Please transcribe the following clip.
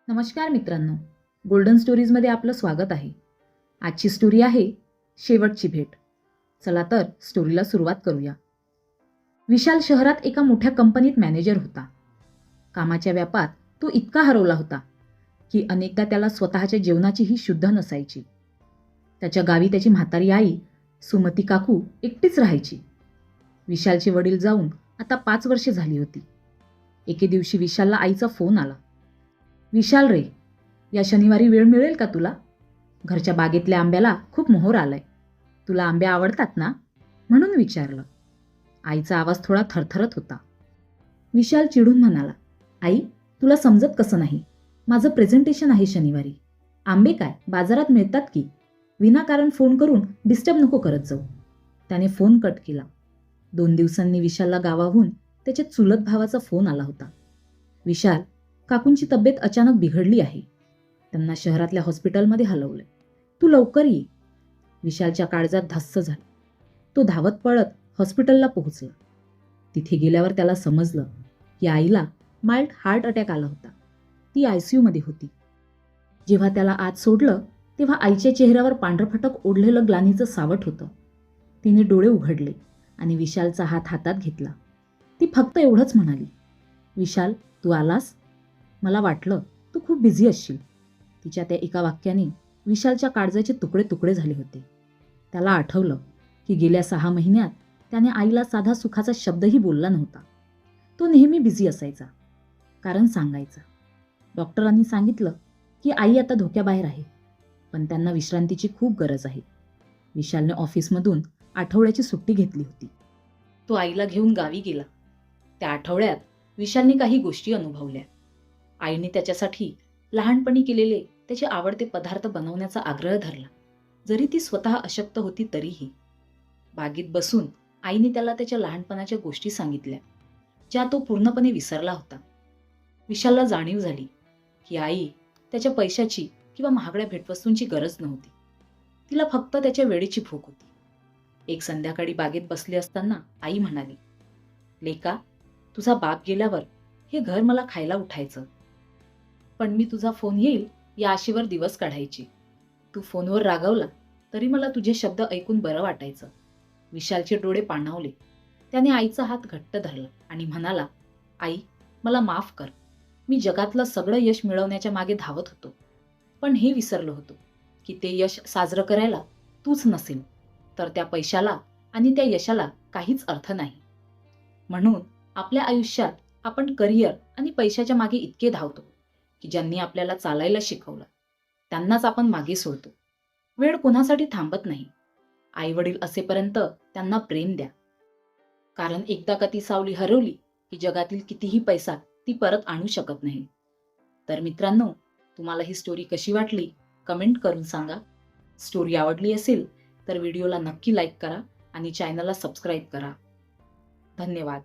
नमस्कार मित्रांनो, गोल्डन स्टोरीजमध्ये आपलं स्वागत आहे. आजची स्टोरी आहे शेवटची भेट. चला तर स्टोरीला सुरुवात करूया. विशाल शहरात एका मोठ्या कंपनीत मॅनेजर होता. कामाच्या व्यापात तो इतका हरवला होता की अनेकदा त्याला स्वतःच्या जेवणाचीही शुद्ध नसायची. त्याच्या गावी त्याची म्हातारी आई सुमती काकू एकटीच राहायची. विशालचे वडील जाऊन आता 5 वर्षे झाली होती. एके दिवशी विशालला आईचा फोन आला. विशाल रे, या शनिवारी वेळ मिळेल का तुला? घरच्या बागेतल्या आंब्याला खूप मोहर आलाय. तुला आंबे आवडतात ना? म्हणून विचारलं. आईचा आवाज थोडा थरथरत होता. विशाल चिडून म्हणाला, आई, तुला समजत कसं नाही? माझं प्रेझेंटेशन आहे शनिवारी. आंबे काय बाजारात मिळतात की. विनाकारण फोन करून डिस्टर्ब नको करत जाऊ. त्याने फोन कट केला. 2 दिवसांनी विशालला गावाहून त्याच्या चुलत भावाचा फोन आला होता. विशाल, काकूंची तब्येत अचानक बिघडली आहे. त्यांना शहरातल्या हॉस्पिटलमध्ये हलवलंय. तू लवकर ये. विशालच्या काळजात धस्स झालं. तो धावत पळत हॉस्पिटलला पोहोचला. तिथे गेल्यावर त्याला समजलं की आईला माइल्ड हार्ट अटॅक आला होता. ती ICUमध्ये होती. जेव्हा त्याला आत सोडलं तेव्हा आईच्या चेहऱ्यावर पांढरफटक ओढलेलं ग्लानीचं सावट होतं. तिने डोळे उघडले आणि विशालचा हात हातात घेतला. ती फक्त एवढंच म्हणाली, विशाल, तू आलास? मला वाटलं तू खूप बिझी असशील. तिच्या त्या एका वाक्याने विशालच्या काळजाचे तुकडे तुकडे झाले होते. त्याला आठवलं की गेल्या 6 महिन्यात त्याने आईला साधा सुखाचा शब्दही बोलला नव्हता. तो नेहमी बिझी असायचा. कारण सांगायचा, डॉक्टरांनी सांगितलं की आई आता धोक्याबाहेर आहे, पण त्यांना विश्रांतीची खूप गरज आहे. विशालने ऑफिसमधून आठवड्याची सुट्टी घेतली होती. तो आईला घेऊन गावी गेला. त्या आठवड्यात विशालने काही गोष्टी अनुभवल्या. आईने त्याच्यासाठी लहानपणी केलेले त्याचे आवडते पदार्थ बनवण्याचा आग्रह धरला, जरी ती स्वतः अशक्त होती तरीही. बागेत बसून आईने त्याला त्याच्या लहानपणाच्या गोष्टी सांगितल्या, ज्या तो पूर्णपणे विसरला होता. विशालला जाणीव झाली की आई त्याच्या पैशाची किंवा महागड्या भेटवस्तूंची गरज नव्हती. तिला फक्त त्याच्या वेळेची भूक होती. एक संध्याकाळी बागेत बसले असताना आई म्हणाली, लेका, तुझा बाप गेल्यावर हे घर मला खायला उठायचं, पण मी तुझा फोन येईल या आशेवर दिवस काढायची. तू फोनवर रागवला तरी मला तुझे शब्द ऐकून बरं वाटायचं. विशालचे डोळे पाणावले. त्याने आईचा हात घट्ट धरला आणि म्हणाला, आई, मला माफ कर. मी जगातलं सगळं यश मिळवण्याच्या मागे धावत होतो, पण हे विसरलो होतो की ते यश साजरं करायला तूच नसेल तर त्या पैशाला आणि त्या यशाला काहीच अर्थ नाही. म्हणून आपल्या आयुष्यात आपण करिअर आणि पैशाच्या मागे इतके धावतो की ज्यांनी आपल्याला चालायला शिकवलं त्यांनाच आपण मागे सोडतो. वेळ कोणासाठी थांबत नाही. आई वडील असेपर्यंत त्यांना प्रेम द्या. कारण एकदा का ती सावली हरवली की जगातील कितीही पैसा ती परत आणू शकत नाही. तर मित्रांनो, तुम्हाला ही स्टोरी कशी वाटली कमेंट करून सांगा. स्टोरी आवडली असेल तर व्हिडिओला नक्की लाईक करा आणि चॅनलला सबस्क्राईब करा. धन्यवाद.